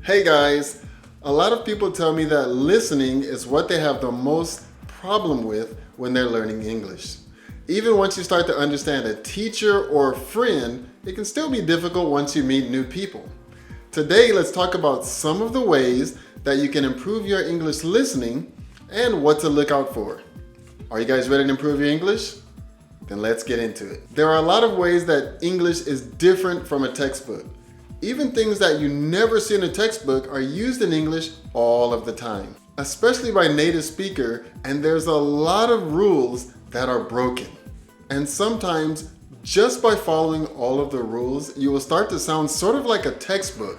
Hey guys, a lot of people tell me that listening is what they have the most problem with when they're learning English. Even once you start to understand a teacher or a friend, it can still be difficult once you meet new people. Today, let's talk about some of the ways that you can improve your English listening and what to look out for. Are you guys ready to improve your English? Then let's get into it. There are a lot of ways that English is different from a textbook. Even things that you never see in a textbook are used in English all of the time, especially by native speaker, and there's a lot of rules that are broken. And sometimes, just by following all of the rules, you will start to sound sort of like a textbook.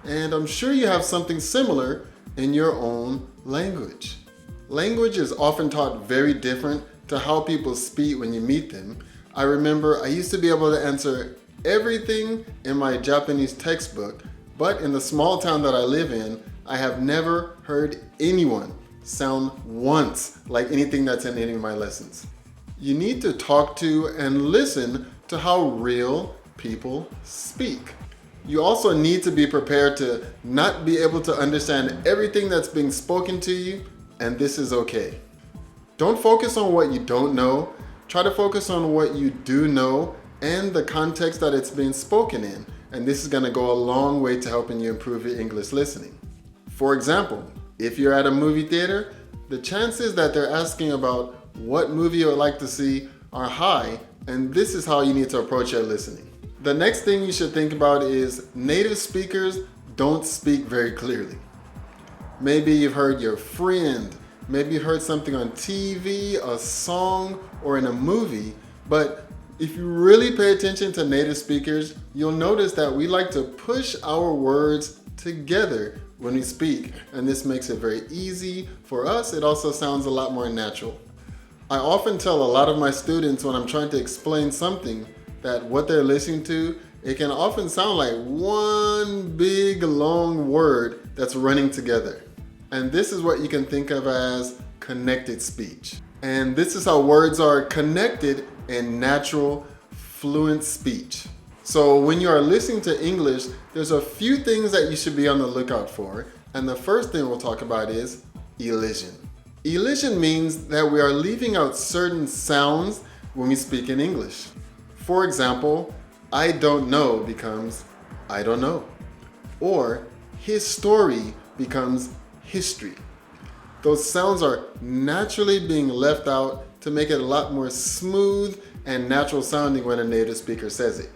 And I'm sure you have something similar in your own language. Language is often taught very different to how people speak when you meet them. I remember I used to be able to answer everything in my Japanese textbook, but in the small town that I live in, I have never heard anyone sound once like anything that's in any of my lessons. You need to talk to and listen to how real people speak. You also need to be prepared to not be able to understand everything that's being spoken to you, and this is okay. Don't focus on what you don't know. Try to focus on what you do know and the context that it's being spoken in. And this is going to go a long way to helping you improve your English listening. For example, if you're at a movie theater, the chances that they're asking about what movie you would like to see are high, and this is how you need to approach your listening. The next thing you should think about is native speakers don't speak very clearly. Maybe you've heard your friend, maybe you heard something on TV, a song, or in a movie, but if you really pay attention to native speakers, you'll notice that we like to push our words together when we speak, and this makes it very easy for us. It also sounds a lot more natural. I often tell a lot of my students when I'm trying to explain something that what they're listening to, it can often sound like one big long word that's running together. And this is what you can think of as connected speech. And this is how words are connected in natural, fluent speech. So when you are listening to English, there's a few things that you should be on the lookout for. And the first thing we'll talk about is elision. Elision means that we are leaving out certain sounds when we speak in English. For example, I don't know becomes I don't know. Or his story becomes history. Those sounds are naturally being left out to make it a lot more smooth and natural sounding when a native speaker says it.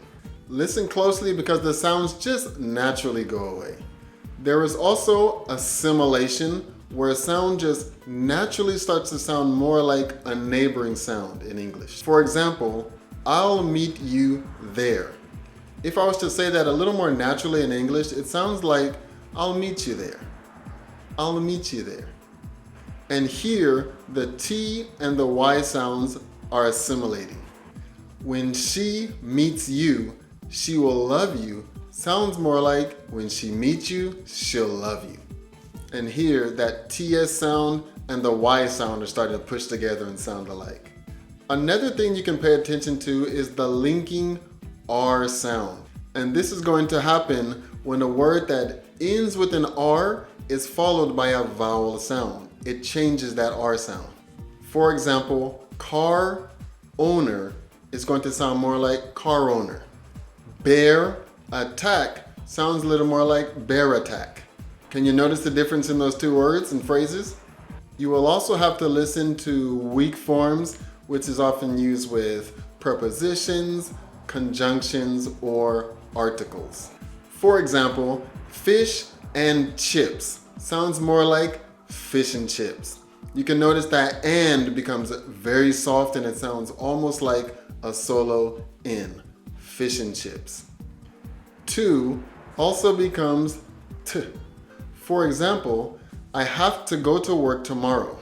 Listen closely because the sounds just naturally go away. There is also assimilation, where a sound just naturally starts to sound more like a neighboring sound in English. For example, I'll meet you there. If I was to say that a little more naturally in English, it sounds like I'll meet you there. I'll meet you there. And here, the T and the Y sounds are assimilating. When she meets you, she will love you sounds more like when she meets you, she'll love you. And here, that TS sound and the Y sound are starting to push together and sound alike. Another thing you can pay attention to is the linking R sound. And this is going to happen when a word that ends with an R is followed by a vowel sound. It changes that R sound. For example, car owner is going to sound more like car owner. Bear attack sounds a little more like bear attack. Can you notice the difference in those two words and phrases? You will also have to listen to weak forms, which is often used with prepositions, conjunctions, or articles. For example, fish and chips sounds more like fish and chips. You can notice that and becomes very soft and it sounds almost like a solo N, fish and chips. To also becomes t. For example, I have to go to work tomorrow.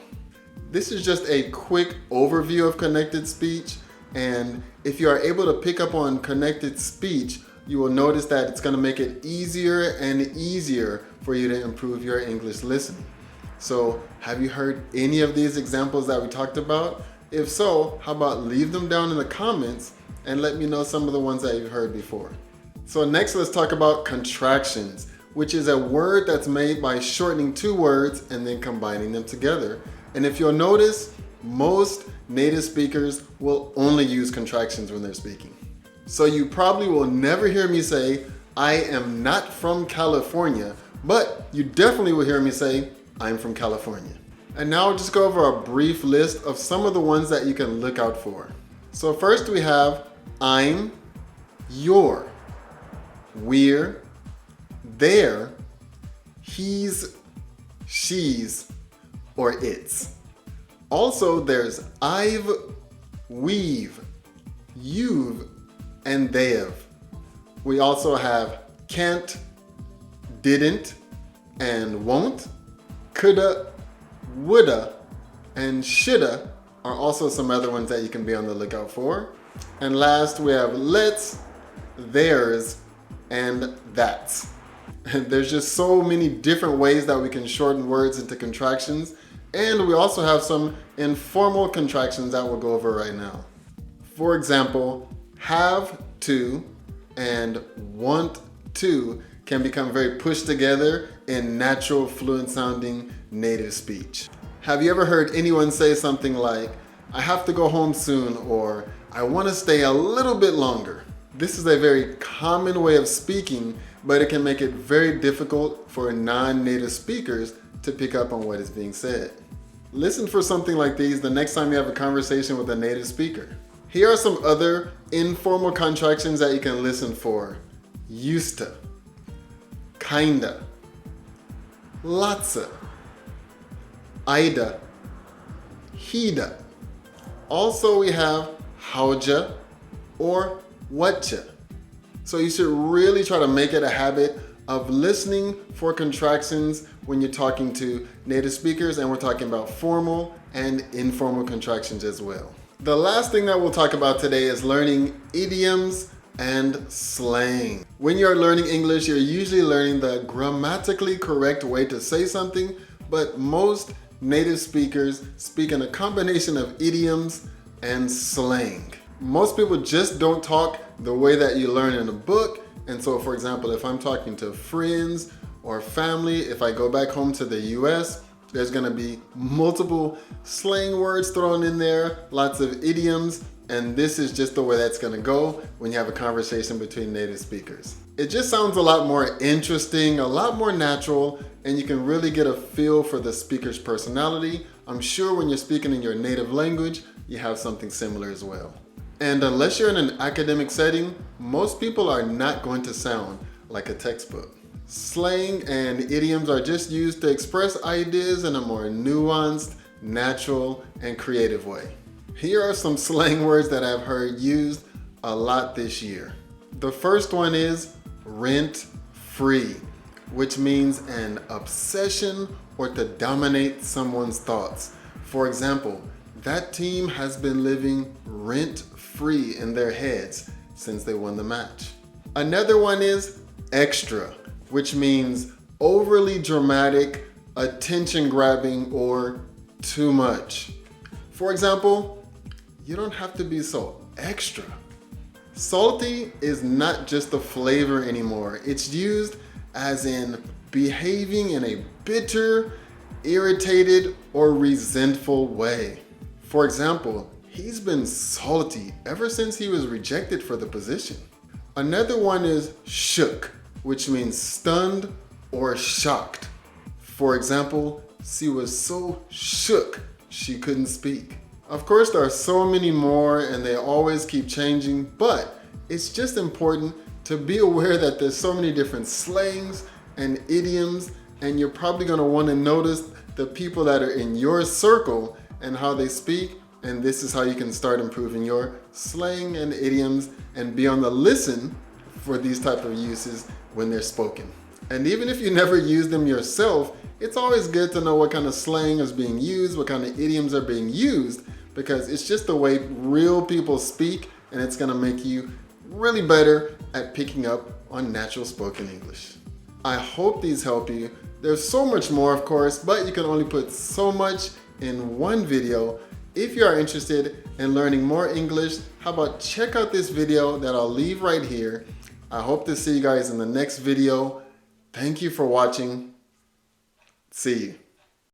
This is just a quick overview of connected speech, and if you are able to pick up on connected speech, you will notice that it's going to make it easier and easier for you to improve your English listening. So, have you heard any of these examples that we talked about? If so, how about leave them down in the comments and let me know some of the ones that you've heard before. So next, let's talk about contractions, which is a word that's made by shortening two words and then combining them together. And if you'll notice, most native speakers will only use contractions when they're speaking. So you probably will never hear me say, I am not from California, but you definitely will hear me say, I'm from California. And now I'll just go over a brief list of some of the ones that you can look out for. So first we have I'm, your, we're, their, he's, she's, or it's. Also there's I've, we've, you've, and they've. We also have can't, didn't, and won't. Coulda, woulda, and shoulda are also some other ones that you can be on the lookout for. And last we have let's, theirs, and that's. And there's just so many different ways that we can shorten words into contractions. And we also have some informal contractions that we'll go over right now. For example, have to and want to can become very pushed together in natural, fluent sounding native speech. Have you ever heard anyone say something like, I have to go home soon, or I want to stay a little bit longer? This is a very common way of speaking, but it can make it very difficult for non-native speakers to pick up on what is being said. Listen for something like these the next time you have a conversation with a native speaker. Here are some other informal contractions that you can listen for. Used to, kinda, lotsa, ida, heeda. Also we have howja or whatcha. So you should really try to make it a habit of listening for contractions when you're talking to native speakers, and we're talking about formal and informal contractions as well. The last thing that we'll talk about today is learning idioms and slang. When you're learning English, you're usually learning the grammatically correct way to say something, but most native speakers speak in a combination of idioms and slang. Most people just don't talk the way that you learn in a book. And so, for example, if I'm talking to friends or family, if I go back home to the US, there's gonna be multiple slang words thrown in there, lots of idioms, and this is just the way that's gonna go when you have a conversation between native speakers. It just sounds a lot more interesting, a lot more natural, and you can really get a feel for the speaker's personality. I'm sure when you're speaking in your native language, you have something similar as well. And unless you're in an academic setting, most people are not going to sound like a textbook. Slang and idioms are just used to express ideas in a more nuanced, natural, and creative way. Here are some slang words that I've heard used a lot this year. The first one is rent-free, which means an obsession or to dominate someone's thoughts. For example, that team has been living rent-free in their heads since they won the match. Another one is extra, which means overly dramatic, attention-grabbing, or too much. For example, you don't have to be so extra. Salty is not just a flavor anymore. It's used as in behaving in a bitter, irritated, or resentful way. For example, he's been salty ever since he was rejected for the position. Another one is shook, which means stunned or shocked. For example, she was so shook she couldn't speak. Of course, there are so many more and they always keep changing, but it's just important to be aware that there's so many different slangs and idioms, and you're probably gonna wanna notice the people that are in your circle and how they speak, and this is how you can start improving your slang and idioms and be on the listen for these type of uses when they're spoken. And even if you never use them yourself, it's always good to know what kind of slang is being used, what kind of idioms are being used, because it's just the way real people speak, and it's gonna make you really better at picking up on natural spoken English. I hope these help you. There's so much more, of course, but you can only put so much in one video. If you are interested in learning more English, how about check out this video that I'll leave right here. I hope to see you guys in the next video. Thank you for watching. See you.